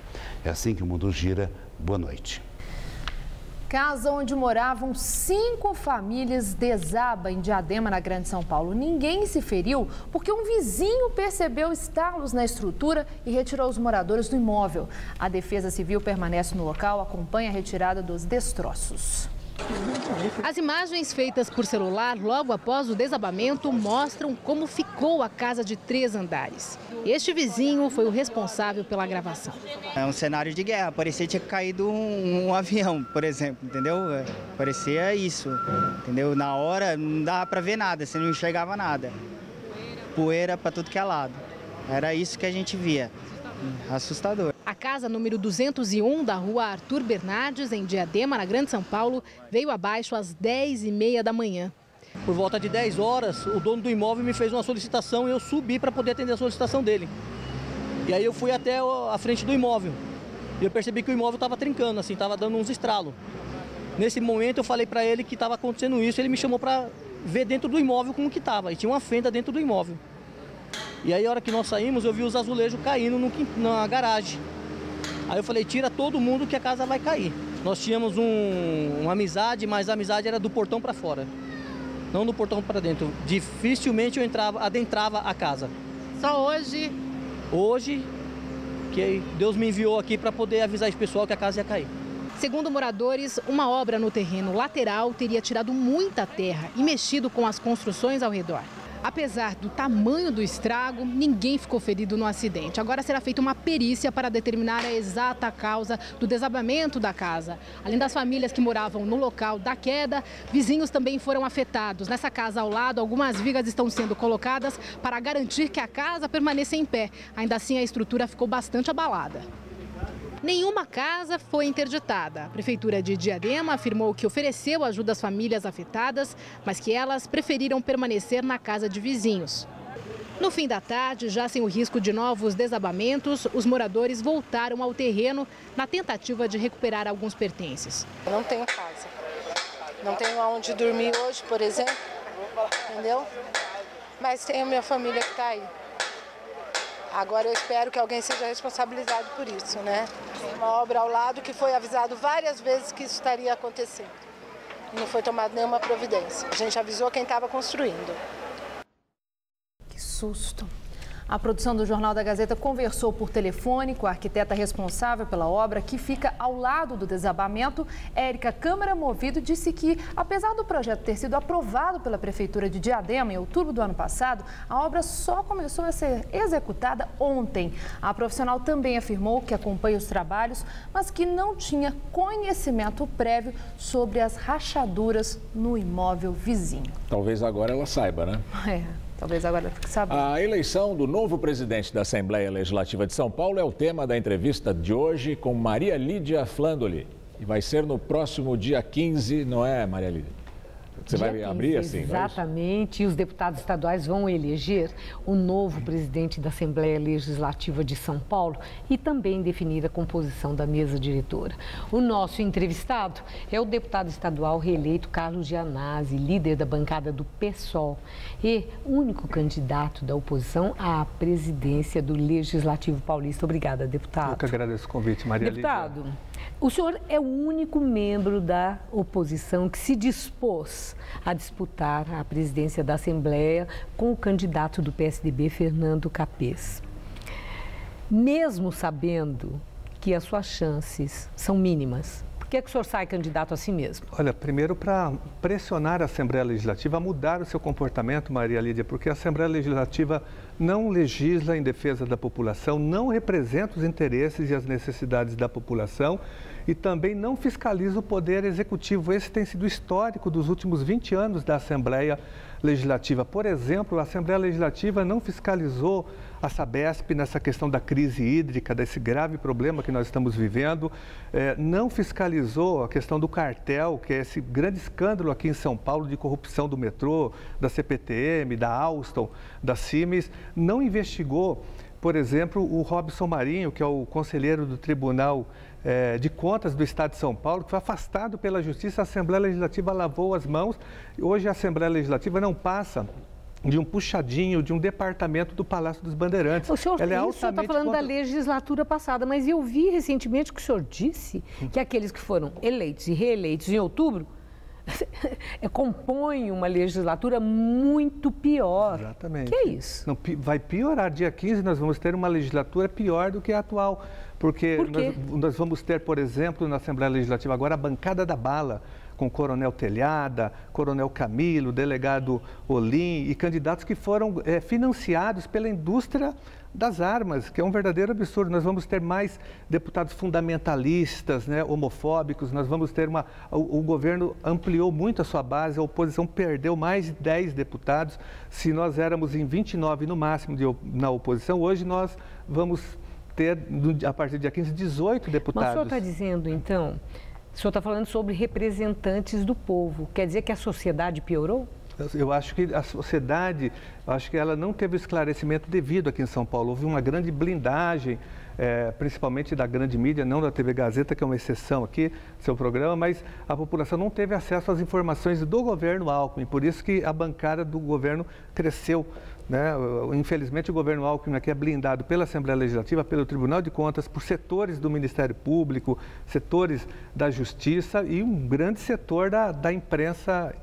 É assim que o mundo gira. Boa noite. Casa onde moravam 5 famílias desaba em Diadema, na Grande São Paulo. Ninguém se feriu porque um vizinho percebeu estalos na estrutura e retirou os moradores do imóvel. A Defesa Civil permanece no local, acompanha a retirada dos destroços. As imagens feitas por celular logo após o desabamento mostram como ficou a casa de 3 andares. Este vizinho foi o responsável pela gravação. É um cenário de guerra, parecia que tinha caído um avião, por exemplo, entendeu? Parecia isso, entendeu? Na hora não dava para ver nada, você não enxergava nada. Poeira para tudo que é lado. Era isso que a gente via. Assustador. A casa número 201 da rua Arthur Bernardes, em Diadema, na Grande São Paulo, veio abaixo às 10h30 da manhã. Por volta de 10 horas, o dono do imóvel me fez uma solicitação e eu subi para poder atender a solicitação dele. E aí eu fui até a frente do imóvel. E eu percebi que o imóvel estava trincando, assim, estava dando uns estralos. Nesse momento eu falei para ele que estava acontecendo isso, ele me chamou para ver dentro do imóvel como que estava. E tinha uma fenda dentro do imóvel. E aí, a hora que nós saímos, eu vi os azulejos caindo na garagem. Aí eu falei, tira todo mundo que a casa vai cair. Nós tínhamos uma amizade, mas a amizade era do portão para fora, não do portão para dentro. Dificilmente eu adentrava a casa. Só hoje? Hoje, que Deus me enviou aqui para poder avisar esse pessoal que a casa ia cair. Segundo moradores, uma obra no terreno lateral teria tirado muita terra e mexido com as construções ao redor. Apesar do tamanho do estrago, ninguém ficou ferido no acidente. Agora será feita uma perícia para determinar a exata causa do desabamento da casa. Além das famílias que moravam no local da queda, vizinhos também foram afetados. Nessa casa ao lado, algumas vigas estão sendo colocadas para garantir que a casa permaneça em pé. Ainda assim, a estrutura ficou bastante abalada. Nenhuma casa foi interditada. A Prefeitura de Diadema afirmou que ofereceu ajuda às famílias afetadas, mas que elas preferiram permanecer na casa de vizinhos. No fim da tarde, já sem o risco de novos desabamentos, os moradores voltaram ao terreno na tentativa de recuperar alguns pertences. Eu não tenho casa. Não tenho aonde dormir hoje, por exemplo, entendeu? Mas tenho minha família que está aí. Agora eu espero que alguém seja responsabilizado por isso, né? Uma obra ao lado que foi avisado várias vezes que isso estaria acontecendo. E não foi tomada nenhuma providência. A gente avisou quem estava construindo. Que susto! A produção do Jornal da Gazeta conversou por telefone com a arquiteta responsável pela obra, que fica ao lado do desabamento. Érica Câmara Movido disse que, apesar do projeto ter sido aprovado pela Prefeitura de Diadema em outubro do ano passado, a obra só começou a ser executada ontem. A profissional também afirmou que acompanha os trabalhos, mas que não tinha conhecimento prévio sobre as rachaduras no imóvel vizinho. Talvez agora ela saiba, né? Talvez agora fique sabendo. A eleição do novo presidente da Assembleia Legislativa de São Paulo é o tema da entrevista de hoje com Maria Lídia Flandoli. E vai ser no próximo dia 15, não é, Maria Lídia? Você vai 15, abrir assim? Exatamente. E os deputados estaduais vão eleger o novo presidente da Assembleia Legislativa de São Paulo e também definir a composição da mesa diretora. O nosso entrevistado é o deputado estadual reeleito Carlos Gianazzi, líder da bancada do PSOL e único candidato da oposição à presidência do Legislativo Paulista. Obrigada, deputado. Eu que agradeço o convite, Maria Lídia. Deputado, o senhor é o único membro da oposição que se dispôs a disputar a presidência da Assembleia com o candidato do PSDB, Fernando Capês. Mesmo sabendo que as suas chances são mínimas, que é que o senhor sai candidato a si mesmo? Olha, primeiro para pressionar a Assembleia Legislativa a mudar o seu comportamento, Maria Lídia, porque a Assembleia Legislativa não legisla em defesa da população, não representa os interesses e as necessidades da população e também não fiscaliza o poder executivo. Esse tem sido histórico dos últimos 20 anos da Assembleia Legislativa. Por exemplo, a Assembleia Legislativa não fiscalizou a Sabesp nessa questão da crise hídrica, desse grave problema que nós estamos vivendo, não fiscalizou a questão do cartel, que é esse grande escândalo aqui em São Paulo de corrupção do metrô, da CPTM, da Alstom, da Cimes, não investigou, por exemplo, o Robson Marinho, que é o conselheiro do Tribunal de Contas do Estado de São Paulo, que foi afastado pela Justiça. A Assembleia Legislativa lavou as mãos. Hoje a Assembleia Legislativa não passa de um puxadinho, de um departamento do Palácio dos Bandeirantes. O senhor está falando da legislatura passada, mas eu vi recentemente que o senhor disse que aqueles que foram eleitos e reeleitos em outubro compõem uma legislatura muito pior. Exatamente. Que é isso? Não, vai piorar. Dia 15 nós vamos ter uma legislatura pior do que a atual. Porque nós vamos ter, por exemplo, na Assembleia Legislativa agora a bancada da bala, com o Coronel Telhada, Coronel Camilo, delegado Olim e candidatos que foram financiados pela indústria das armas, que é um verdadeiro absurdo. Nós vamos ter mais deputados fundamentalistas, né, homofóbicos, nós vamos ter o governo ampliou muito a sua base, a oposição perdeu mais de 10 deputados. Se nós éramos em 29 no máximo na oposição, hoje nós vamos ter, a partir do dia 15, 18 deputados. Mas o senhor está dizendo, então, o senhor está falando sobre representantes do povo, quer dizer que a sociedade piorou? Eu acho que a sociedade, acho que ela não teve o esclarecimento devido aqui em São Paulo. Houve uma grande blindagem, principalmente da grande mídia, não da TV Gazeta, que é uma exceção aqui do seu programa, mas a população não teve acesso às informações do governo Alckmin, por isso que a bancada do governo cresceu. Né? Infelizmente, o governo Alckmin aqui é blindado pela Assembleia Legislativa, pelo Tribunal de Contas, por setores do Ministério Público, setores da Justiça e um grande setor da imprensa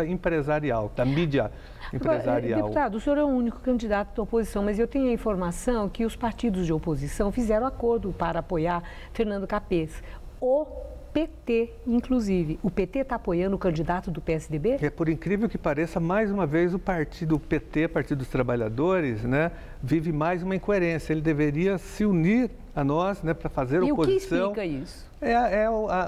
empresarial, da mídia empresarial. Deputado, o senhor é o único candidato da oposição, mas eu tenho a informação que os partidos de oposição fizeram acordo para apoiar Fernando Capês. O PT, inclusive. O PT está apoiando o candidato do PSDB? Por incrível que pareça, mais uma vez o partido PT, Partido dos Trabalhadores, né, vive mais uma incoerência. Ele deveria se unir a nós, né, para fazer oposição. E o que explica isso?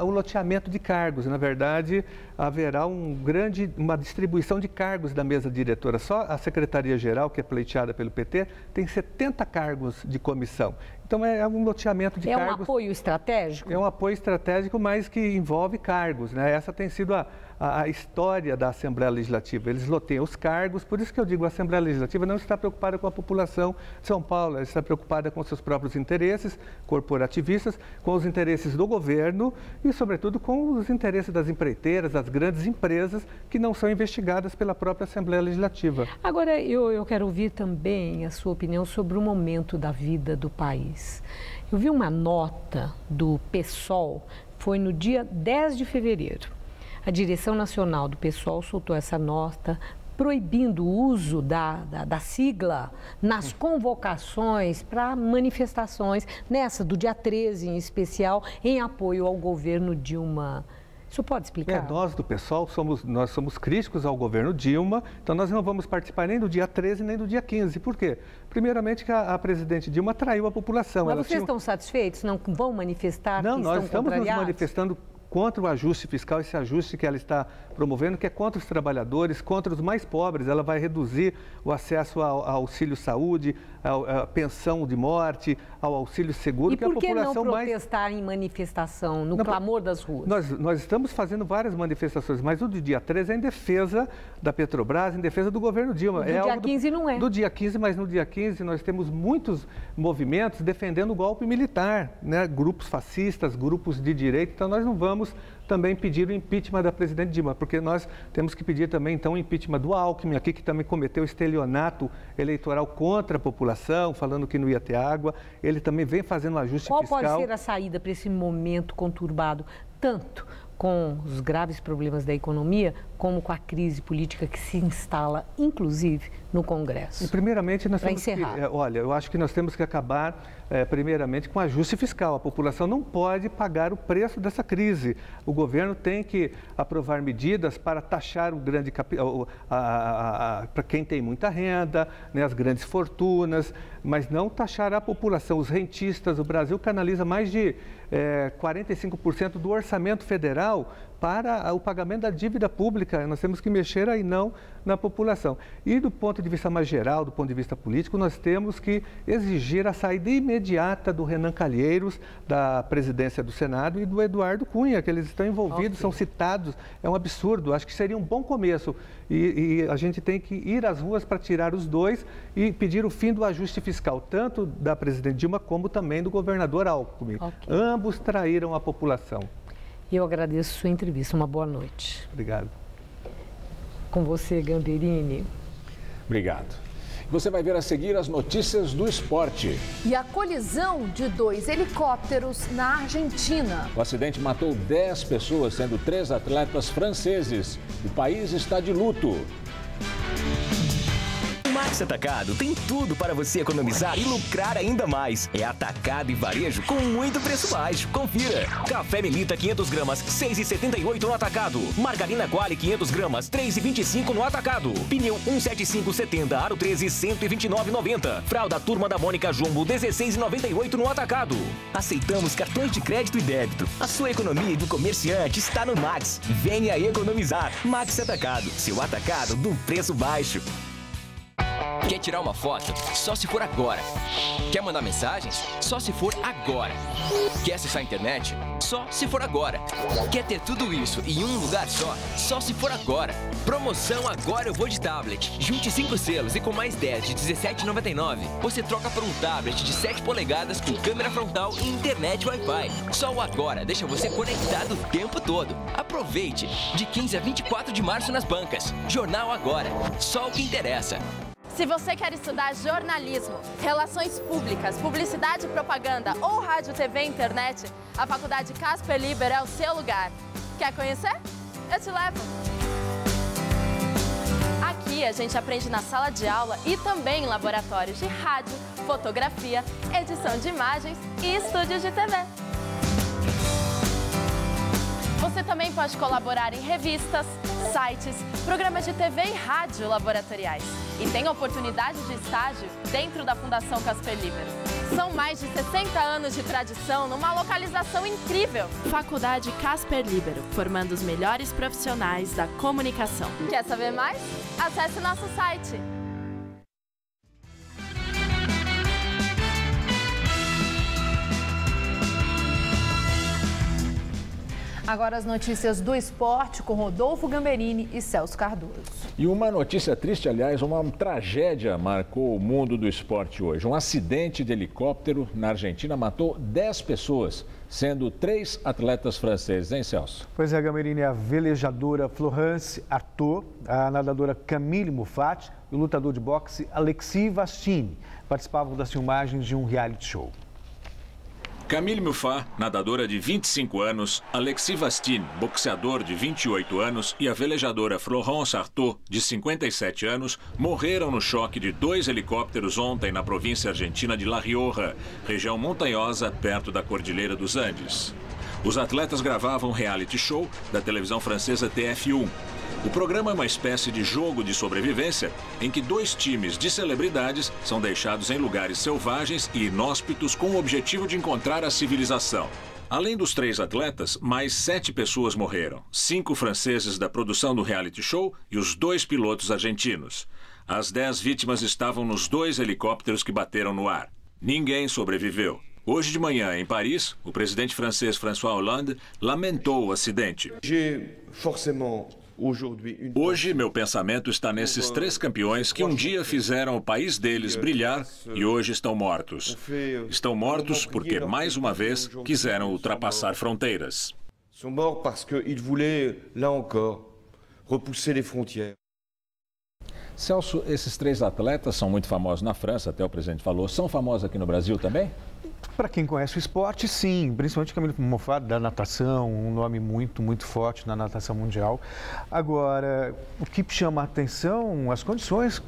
O loteamento de cargos. Na verdade, haverá uma distribuição de cargos da mesa diretora. Só a Secretaria-Geral, que é pleiteada pelo PT, tem 70 cargos de comissão. Então, é um loteamento de cargos. É um apoio estratégico? É um apoio estratégico, mas que envolve cargos, né? Essa tem sido a história da Assembleia Legislativa. Eles loteiam os cargos, por isso que eu digo, a Assembleia Legislativa não está preocupada com a população de São Paulo, ela está preocupada com seus próprios interesses corporativistas, com os interesses do governo e, sobretudo, com os interesses das empreiteiras, das grandes empresas que não são investigadas pela própria Assembleia Legislativa. Agora, eu quero ouvir também a sua opinião sobre o momento da vida do país. Eu vi uma nota do PSOL, foi no dia 10 de fevereiro. A direção nacional do PSOL soltou essa nota proibindo o uso da sigla nas convocações para manifestações, nessa do dia 13 em especial, em apoio ao governo Dilma. O senhor pode explicar? Nós do PSOL nós somos críticos ao governo Dilma, então nós não vamos participar nem do dia 13 nem do dia 15. Por quê? Primeiramente que a presidente Dilma traiu a população. Mas vocês estão satisfeitos? Não vão manifestar? Não, nós estamos nos manifestando contra o ajuste fiscal, esse ajuste que ela está promovendo, que é contra os trabalhadores, contra os mais pobres. Ela vai reduzir o acesso ao auxílio saúde, à pensão de morte, ao auxílio seguro. E por que não protestar em manifestação, no clamor das ruas? Nós estamos fazendo várias manifestações, mas o do dia 13 é em defesa da Petrobras, em defesa do governo Dilma. Do dia 15 não é. Do dia 15, mas no dia 15 nós temos muitos movimentos defendendo o golpe militar, né? Grupos fascistas, grupos de direita, então nós não vamos também pedir o impeachment da presidente Dilma, porque nós temos que pedir também, então, o impeachment do Alckmin, aqui que também cometeu estelionato eleitoral contra a população, falando que não ia ter água. Ele também vem fazendo um ajuste fiscal. Qual pode ser a saída para esse momento conturbado, tanto com os graves problemas da economia, como com a crise política que se instala, inclusive, no Congresso. E, primeiramente, nós temos encerrar. Olha, eu acho que nós temos que acabar, primeiramente, com ajuste fiscal. A população não pode pagar o preço dessa crise. O governo tem que aprovar medidas para taxar o grande capital, para quem tem muita renda, né, as grandes fortunas, mas não taxar a população, os rentistas. O Brasil canaliza mais de 45% do orçamento federal para o pagamento da dívida pública. Nós temos que mexer aí não na população. E do ponto de vista mais geral, do ponto de vista político, nós temos que exigir a saída imediata do Renan Calheiros da presidência do Senado e do Eduardo Cunha, que eles estão envolvidos, são citados. É um absurdo, acho que seria um bom começo. E a gente tem que ir às ruas para tirar os dois e pedir o fim do ajuste fiscal, tanto da presidente Dilma como também do governador Alckmin. Ambos traíram a população. Eu agradeço sua entrevista. Uma boa noite. Obrigado. Com você, Gamberini. Obrigado. Você vai ver a seguir as notícias do esporte. E a colisão de 2 helicópteros na Argentina. O acidente matou 10 pessoas, sendo 3 atletas franceses. O país está de luto. O Max Atacado tem tudo para você economizar e lucrar ainda mais. É atacado e varejo com muito preço baixo. Confira. Café Melita 500 gramas, 6,78 no atacado. Margarina Qualy 500 gramas, 3,25 no atacado. Pneu 175/70, aro 13, 129,90. Fralda Turma da Mônica Jumbo, 16,98 no atacado. Aceitamos cartões de crédito e débito. A sua economia do comerciante está no Max. Venha economizar. Max Atacado, seu atacado do preço baixo. Quer tirar uma foto? Só se for agora. Quer mandar mensagens? Só se for agora. Quer acessar a internet? Só se for agora. Quer ter tudo isso em um lugar só? Só se for agora. Promoção Agora Eu Vou de Tablet. Junte 5 selos e com mais 10 de R$ 17,99. Você troca por um tablet de 7 polegadas com câmera frontal e internet Wi-Fi. Só o Agora deixa você conectado o tempo todo. Aproveite! De 15 a 24 de março nas bancas. Jornal Agora. Só o que interessa. Se você quer estudar jornalismo, relações públicas, publicidade e propaganda ou rádio, TV e internet, a Faculdade Casper Libero é o seu lugar. Quer conhecer? Eu te levo! Aqui a gente aprende na sala de aula e também em laboratórios de rádio, fotografia, edição de imagens e estúdios de TV. Você também pode colaborar em revistas, sites, programas de TV e rádio laboratoriais. E tem oportunidade de estágio dentro da Fundação Casper Libero. São mais de 60 anos de tradição numa localização incrível. Faculdade Casper Libero, formando os melhores profissionais da comunicação. Quer saber mais? Acesse nosso site. Agora as notícias do esporte com Rodolfo Gamberini e Celso Cardoso. E uma notícia triste, aliás, uma tragédia marcou o mundo do esporte hoje. Um acidente de helicóptero na Argentina matou 10 pessoas, sendo 3 atletas franceses, hein, Celso? Pois é, Gamberini, a velejadora Florence Artaud, a nadadora Camille Muffat e o lutador de boxe Alexis Vastine participavam das filmagens de um reality show. Camille Muffat, nadadora de 25 anos, Alexis Vastine, boxeador de 28 anos e a velejadora Florence Artaud, de 57 anos, morreram no choque de 2 helicópteros ontem na província argentina de La Rioja, região montanhosa perto da Cordilheira dos Andes. Os atletas gravavam um reality show da televisão francesa TF1. O programa é uma espécie de jogo de sobrevivência em que 2 times de celebridades são deixados em lugares selvagens e inóspitos com o objetivo de encontrar a civilização. Além dos 3 atletas, mais 7 pessoas morreram, 5 franceses da produção do reality show e os 2 pilotos argentinos. As 10 vítimas estavam nos 2 helicópteros que bateram no ar. Ninguém sobreviveu. Hoje de manhã, em Paris, o presidente francês François Hollande lamentou o acidente. Hoje, meu pensamento está nesses 3 campeões que um dia fizeram o país deles brilhar e hoje estão mortos. Estão mortos porque, mais uma vez, quiseram ultrapassar fronteiras. São mortos porque eles voulaient, là encore, repousser les frontières. Celso, esses 3 atletas são muito famosos na França, até o presidente falou. São famosos aqui no Brasil também? Para quem conhece o esporte, sim, principalmente Camilo Mofado, da natação, um nome muito forte na natação mundial. Agora, o que chama a atenção, as condições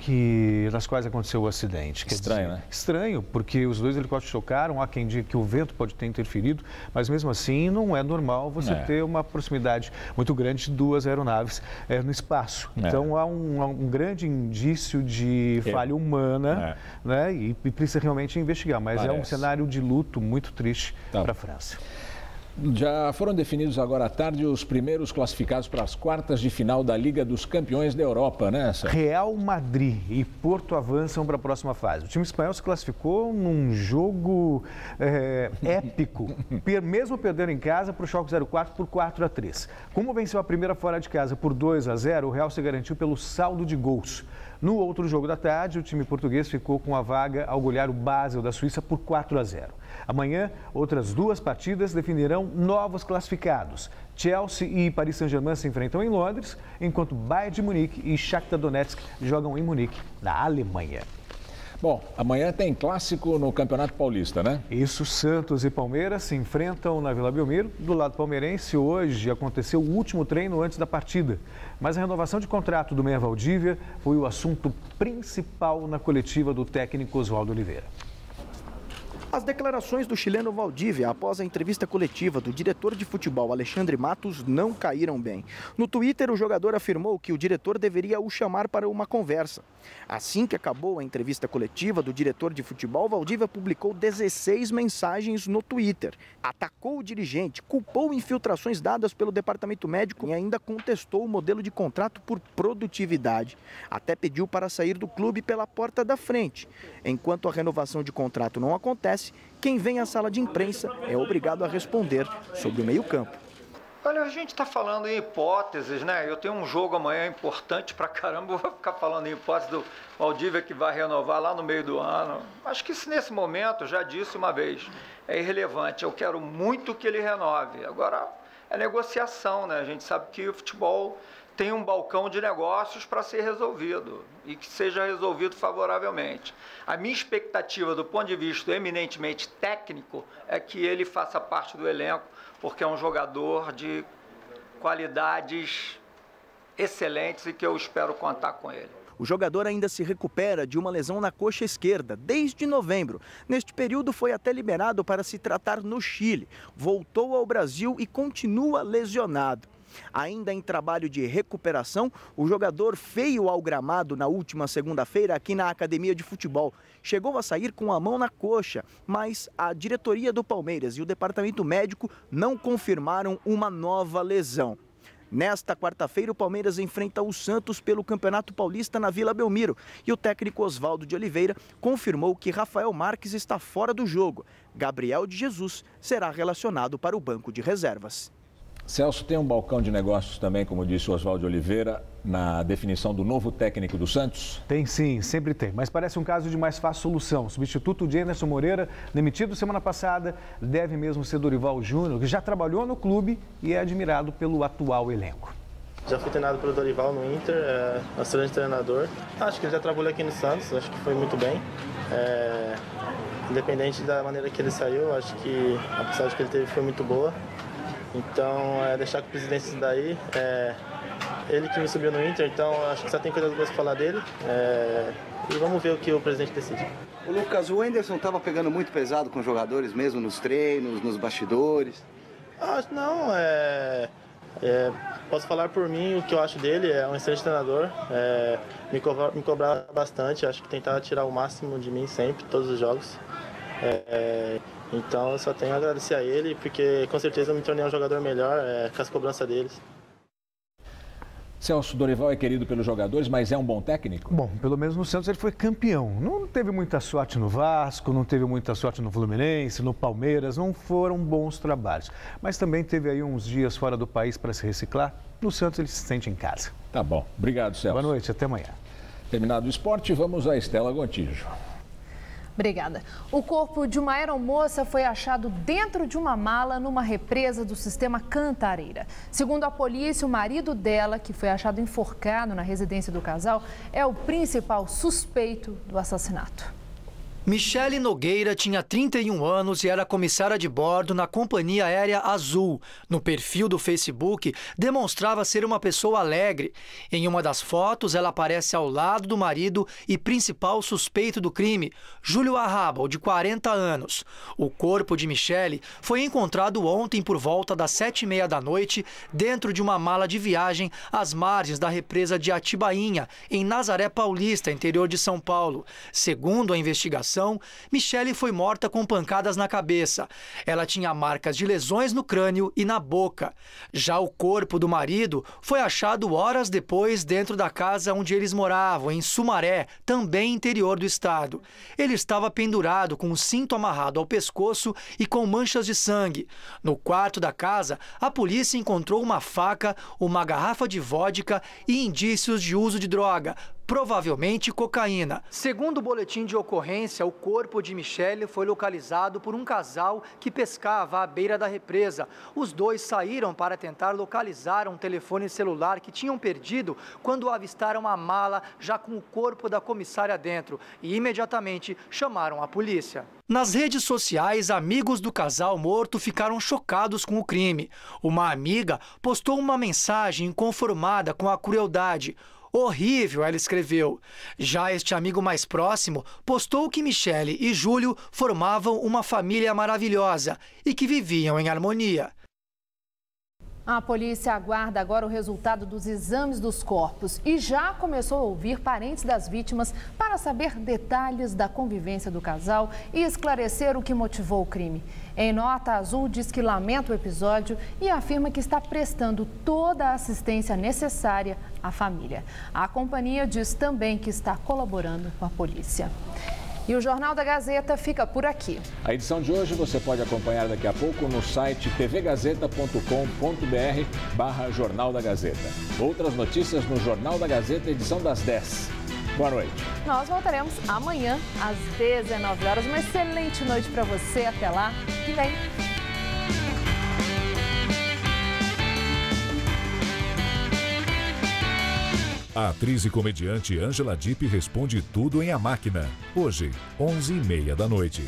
nas quais aconteceu o acidente. Estranho, né? Estranho, porque os dois helicópteros chocaram, há quem diga que o vento pode ter interferido, mas mesmo assim não é normal você ter uma proximidade muito grande de duas aeronaves no espaço. Então há um grande indício de falha humana, né? E precisa realmente investigar, mas é um cenário de luto muito triste para a França. Já foram definidos agora à tarde os primeiros classificados para as quartas de final da Liga dos Campeões da Europa, né? Real Madrid e Porto avançam para a próxima fase. O time espanhol se classificou num jogo épico, mesmo perdendo em casa para o Schalke 04 por 4-3. Como venceu a primeira fora de casa por 2-0, o Real se garantiu pelo saldo de gols. No outro jogo da tarde, o time português ficou com a vaga ao golear o Basel da Suíça por 4-0. Amanhã, outras duas partidas definirão novos classificados. Chelsea e Paris Saint-Germain se enfrentam em Londres, enquanto Bayern de Munique e Shakhtar Donetsk jogam em Munique, na Alemanha. Bom, amanhã tem clássico no Campeonato Paulista, né? Isso, Santos e Palmeiras se enfrentam na Vila Belmiro. Do lado palmeirense, hoje aconteceu o último treino antes da partida. Mas a renovação de contrato do meia Valdívia foi o assunto principal na coletiva do técnico Oswaldo Oliveira. As declarações do chileno Valdívia após a entrevista coletiva do diretor de futebol Alexandre Matos não caíram bem. No Twitter, o jogador afirmou que o diretor deveria o chamar para uma conversa. Assim que acabou a entrevista coletiva do diretor de futebol, Valdívia publicou 16 mensagens no Twitter. Atacou o dirigente, culpou infiltrações dadas pelo departamento médico e ainda contestou o modelo de contrato por produtividade. Até pediu para sair do clube pela porta da frente. Enquanto a renovação de contrato não acontece, quem vem à sala de imprensa é obrigado a responder sobre o meio-campo. Olha, a gente está falando em hipóteses, né? Eu tenho um jogo amanhã importante pra caramba, eu vou ficar falando em hipótese do Valdívia que vai renovar lá no meio do ano. Acho que isso nesse momento, já disse uma vez, é irrelevante. Eu quero muito que ele renove. Agora, é negociação, né? A gente sabe que o futebol tem um balcão de negócios para ser resolvido e que seja resolvido favoravelmente. A minha expectativa do ponto de vista eminentemente técnico é que ele faça parte do elenco, porque é um jogador de qualidades excelentes e que eu espero contar com ele. O jogador ainda se recupera de uma lesão na coxa esquerda desde novembro. Neste período foi até liberado para se tratar no Chile. Voltou ao Brasil e continua lesionado. Ainda em trabalho de recuperação, o jogador veio ao gramado na última segunda-feira aqui na Academia de Futebol. Chegou a sair com a mão na coxa, mas a diretoria do Palmeiras e o departamento médico não confirmaram uma nova lesão. Nesta quarta-feira, o Palmeiras enfrenta o Santos pelo Campeonato Paulista na Vila Belmiro. E o técnico Oswaldo de Oliveira confirmou que Rafael Marques está fora do jogo. Gabriel de Jesus será relacionado para o banco de reservas. Celso, tem um balcão de negócios também, como disse o Oswaldo de Oliveira, na definição do novo técnico do Santos? Tem sim, sempre tem, mas parece um caso de mais fácil solução. O substituto de Anderson Moreira, demitido semana passada, deve mesmo ser Dorival Júnior, que já trabalhou no clube e é admirado pelo atual elenco. Já fui treinado pelo Dorival no Inter, auxiliar de treinador. Acho que ele já trabalhou aqui no Santos, acho que foi muito bem. Independente da maneira que ele saiu, acho que a passagem que ele teve foi muito boa. Então, deixar com o presidente isso daí, ele que me subiu no Inter, então acho que só tem coisas boas para falar dele. E vamos ver o que o presidente decide. O Lucas, o Anderson estava pegando muito pesado com os jogadores mesmo, nos treinos, nos bastidores? Não, posso falar por mim o que eu acho dele, é um excelente treinador, me cobrar bastante, acho que tentar tirar o máximo de mim sempre, todos os jogos. Então eu só tenho a agradecer a ele, porque com certeza eu me tornei um jogador melhor com as cobranças deles. Celso, Dorival é querido pelos jogadores, mas é um bom técnico? Bom, pelo menos no Santos ele foi campeão. Não teve muita sorte no Vasco, não teve muita sorte no Fluminense, no Palmeiras, não foram bons trabalhos. Mas também teve aí uns dias fora do país para se reciclar. No Santos ele se sente em casa. Tá bom. Obrigado, Celso. Boa noite, até amanhã. Terminado o esporte, vamos a Estela Gontijo. Obrigada. O corpo de uma aeromoça foi achado dentro de uma mala numa represa do sistema Cantareira. Segundo a polícia, o marido dela, que foi achado enforcado na residência do casal, é o principal suspeito do assassinato. Michele Nogueira tinha 31 anos e era comissária de bordo na Companhia Aérea Azul. No perfil do Facebook, demonstrava ser uma pessoa alegre. Em uma das fotos, ela aparece ao lado do marido e principal suspeito do crime, Júlio Arrabal, de 40 anos. O corpo de Michele foi encontrado ontem por volta das 7h30 da noite, dentro de uma mala de viagem às margens da represa de Atibainha, em Nazaré Paulista, interior de São Paulo. Segundo a investigação, Michele foi morta com pancadas na cabeça. Ela tinha marcas de lesões no crânio e na boca. Já o corpo do marido foi achado horas depois dentro da casa onde eles moravam, em Sumaré, também interior do estado. Ele estava pendurado com um cinto amarrado ao pescoço e com manchas de sangue. No quarto da casa, a polícia encontrou uma faca, uma garrafa de vodka e indícios de uso de droga, provavelmente cocaína. Segundo o boletim de ocorrência, o corpo de Michele foi localizado por um casal que pescava à beira da represa. Os dois saíram para tentar localizar um telefone celular que tinham perdido quando avistaram a mala já com o corpo da comissária dentro e imediatamente chamaram a polícia. Nas redes sociais, amigos do casal morto ficaram chocados com o crime. Uma amiga postou uma mensagem inconformada com a crueldade. Horrível, ela escreveu. Já este amigo mais próximo postou que Michele e Júlio formavam uma família maravilhosa e que viviam em harmonia. A polícia aguarda agora o resultado dos exames dos corpos e já começou a ouvir parentes das vítimas para saber detalhes da convivência do casal e esclarecer o que motivou o crime. Em nota, a Azul diz que lamenta o episódio e afirma que está prestando toda a assistência necessária à família. A companhia diz também que está colaborando com a polícia. E o Jornal da Gazeta fica por aqui. A edição de hoje você pode acompanhar daqui a pouco no site tvgazeta.com.br/Jornal da Gazeta. Outras notícias no Jornal da Gazeta, edição das 10. Boa noite. Nós voltaremos amanhã às 19 horas. Uma excelente noite para você. Até lá e vem. A atriz e comediante Angela Dipp responde tudo em A Máquina. Hoje, 11h30 da noite.